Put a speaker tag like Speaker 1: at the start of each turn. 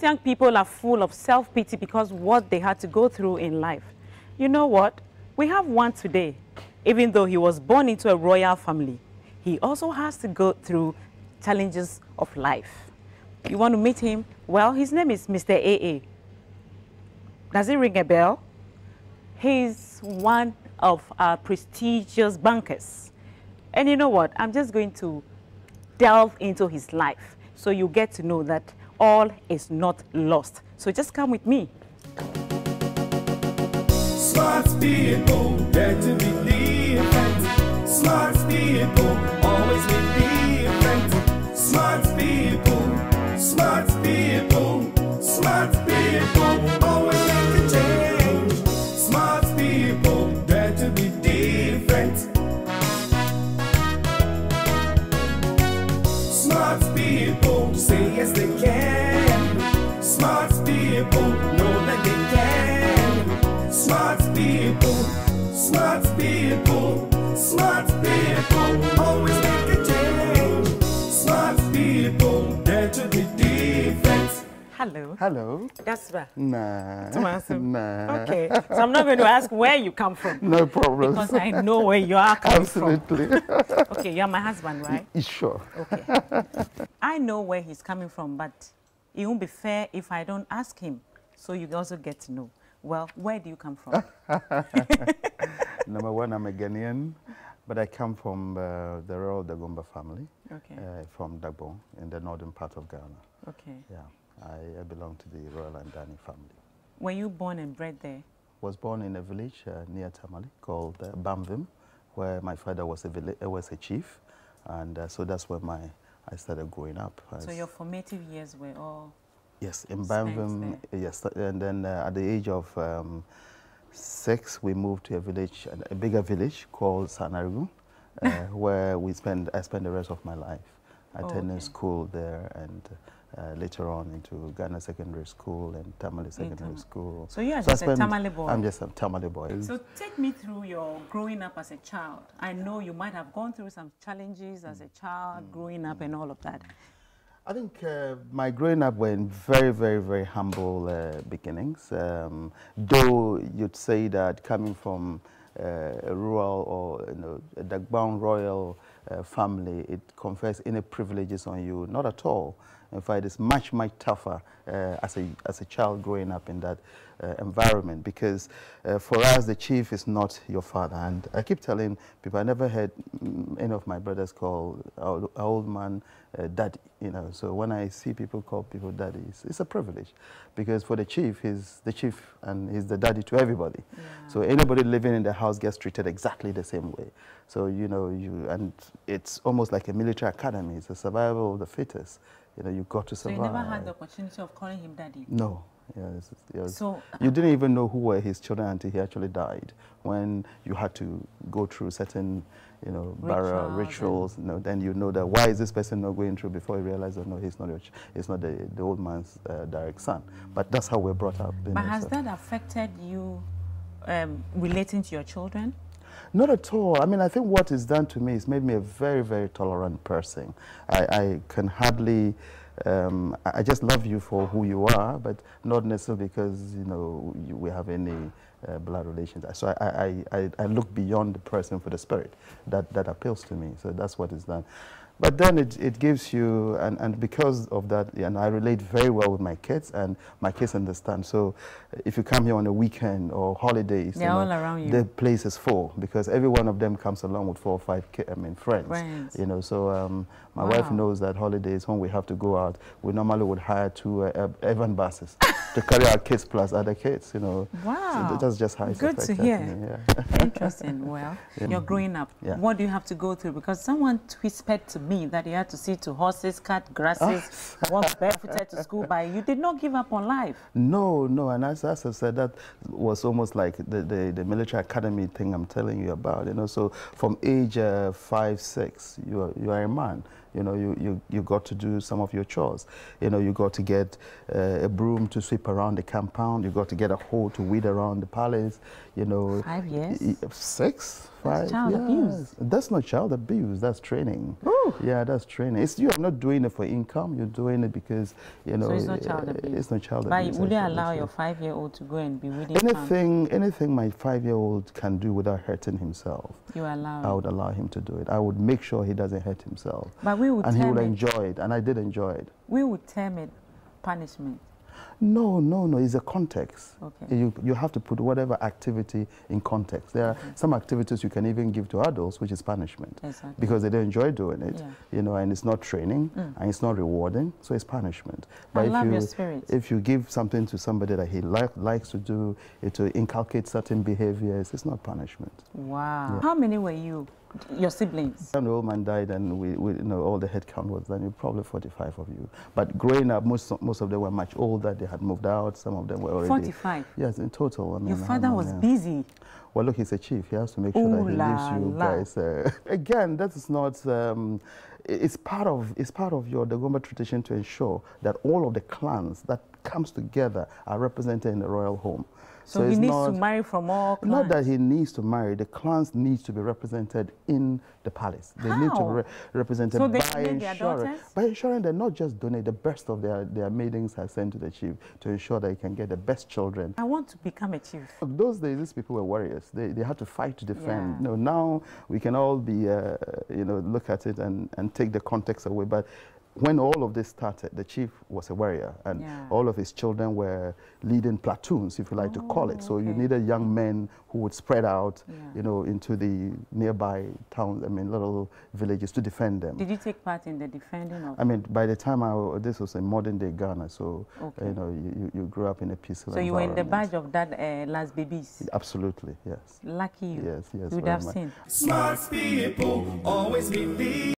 Speaker 1: young people are full of self-pity because what they had to go through in life. You know what? We have one today. Even though he was born into a royal family, he also has to go through challenges of life. You want to meet him? Well, his name is Mr. AA. Does it ring a bell? He's one of our prestigious bankers. And you know what? I'm just going to delve into his life so you get to know that all is not lost. So just come with me.
Speaker 2: Smart people, dare to be different. Smart people, always be different. Smart people, smart people, smart people, always make a change. Smart people, dare to be different. Smart people, say yes they can. Smart people, know that they can. Smart people, smart people, smart people, always make a change. Smart people, dare to be different.
Speaker 1: Hello.
Speaker 3: Hello.
Speaker 1: That's right.
Speaker 3: Nah.
Speaker 1: Nah. Okay. So I'm not going to ask where you come from.
Speaker 3: No problem.
Speaker 1: Because I know where you are coming
Speaker 3: Absolutely.
Speaker 1: from. Okay, you're my husband, right?
Speaker 3: Sure.
Speaker 1: Okay. I know where he's coming from, but it won't be fair if I don't ask him. So you also get to know. Well, where do you come from?
Speaker 3: Number one, I'm a Ghanaian, but I come from the Royal Dagomba family.
Speaker 1: Okay.
Speaker 3: From Dagbon, in the northern part of Ghana.
Speaker 1: Okay.
Speaker 3: Yeah. I belong to the Royal Andani family.
Speaker 1: Were you born and bred there?
Speaker 3: Was born in a village near Tamale called Bamvim, where my father was a chief, and so that's where I started growing up.
Speaker 1: So your formative years were all...
Speaker 3: Yes, in Bamvim, yes, and then at the age of 6, we moved to a bigger village called Sanarigu, where I spent the rest of my life. I attended school there, and later on into Ghana Secondary School and Tamale Secondary School.
Speaker 1: So you are just a Tamale boy?
Speaker 3: I'm just a Tamale boy.
Speaker 1: So take me through your growing up as a child. I know you might have gone through some challenges as a child, growing up and all of that.
Speaker 3: I think my growing up were in very, very, very humble beginnings. Though you'd say that coming from a rural or a Dagbon royal family, it confers any privileges on you. Not at all. In fact, it's much, much tougher as a child growing up in that environment, because for us, the chief is not your father. And I keep telling people, I never heard any of my brothers call our old man daddy, So when I see people call people daddy, it's a privilege, because for the chief, he's the chief and he's the daddy to everybody. Yeah. So anybody living in the house gets treated exactly the same way. So, and it's almost like a military academy. It's a survival of the fittest. You got to survive.
Speaker 1: So you never had the opportunity of calling him daddy?
Speaker 3: No. Yes.
Speaker 1: So
Speaker 3: you didn't even know who were his children until he actually died. When you had to go through certain, burial rituals, then you know that why is this person not going through before you realize that no, he's not the old man's direct son. But that's how we're brought up.
Speaker 1: But has that affected you relating to your children?
Speaker 3: Not at all. I mean, I think what it's done to me is made me a very, very tolerant person. I can hardly, I just love you for who you are, but not necessarily because, we have any blood relations. So I look beyond the person for the spirit that appeals to me. So that's what it's done. But then it gives you, and because of that, and I relate very well with my kids, and my kids understand. So if you come here on a weekend or holidays,
Speaker 1: they're all around you.
Speaker 3: The place is full, because every one of them comes along with 4 or 5 friends. So my wife knows that holidays, when we have to go out, we normally would hire 2 Evan buses to carry our kids plus other kids,
Speaker 1: Wow.
Speaker 3: So that's just how it's
Speaker 1: good to hear.
Speaker 3: Me, yeah.
Speaker 1: Interesting. Well, you're growing up. Yeah. What do you have to go through? Because someone whispered to me that you had to see to horses, cut grasses, walk barefooted to school, but you did not give up on life. No, and as I said, that was almost like the military academy thing I'm telling you about. So from age 5, 6, you are a man. You got to do some of your chores. You got to get a broom to sweep around the compound. You got to get a hoe to weed around the palace. 5 years?
Speaker 3: 6.
Speaker 1: That's child abuse.
Speaker 3: That's not child abuse. That's training.
Speaker 1: Ooh.
Speaker 3: Yeah, that's training. You're not doing it for income. You're doing it because, you know.
Speaker 1: So it's not child abuse.
Speaker 3: It's not child
Speaker 1: But
Speaker 3: abuse.
Speaker 1: would you allow your 5-year-old to go and be reading?
Speaker 3: Anything my 5-year-old can do without hurting himself,
Speaker 1: you allow?
Speaker 3: I would allow him to do it. I would make sure he doesn't hurt himself.
Speaker 1: But we would.
Speaker 3: And he will enjoy it. And I did enjoy it.
Speaker 1: We would term it punishment.
Speaker 3: No. It's a context.
Speaker 1: Okay.
Speaker 3: You have to put whatever activity in context. There are some activities you can even give to adults, which is punishment.
Speaker 1: Exactly.
Speaker 3: Because they don't enjoy doing it, you know, and it's not training, and it's not rewarding, so it's punishment. But
Speaker 1: I love your spirit.
Speaker 3: If you give something to somebody that he likes to do, to inculcate certain behaviors, it's not punishment.
Speaker 1: Wow.
Speaker 3: Yeah.
Speaker 1: How many were you? Your siblings?
Speaker 3: When the old man died and we you know, all the head count was done, probably 45 of you. But growing up, most of them were much older. They had moved out. Some of them were already...
Speaker 1: 45?
Speaker 3: Yes, in total. I mean,
Speaker 1: your father was busy.
Speaker 3: Well, look, he's a chief. He has to make sure that he leaves you guys. Again, that is not... it's part of the Gomba tradition to ensure that all of the clans that comes together are represented in the royal home.
Speaker 1: So he needs to marry from all clans?
Speaker 3: Not that he needs to marry. The clans need to be represented in the palace. They need to be represented by ensuring that not just donate the best of their maidens are sent to the chief to ensure that he can get the best children.
Speaker 1: I want to become a chief.
Speaker 3: Those days, these people were warriors. They had to fight to defend.
Speaker 1: Yeah.
Speaker 3: You know, now we can all be, you know, look at it and take the context away. But when all of this started, the chief was a warrior, and all of his children were leading platoons, if you like to call it. So you needed young men who would spread out, you know, into the nearby towns, I mean, little villages to defend them. Did
Speaker 1: you take part in the defending of?
Speaker 3: I mean, by the time this was in modern day Ghana, so you know, you grew up in a peaceful environment. So you were in the badge
Speaker 1: of that last babies?
Speaker 3: Absolutely, yes.
Speaker 1: Lucky you.
Speaker 3: Yes, yes.
Speaker 1: You would have seen.
Speaker 2: Smart people always believe.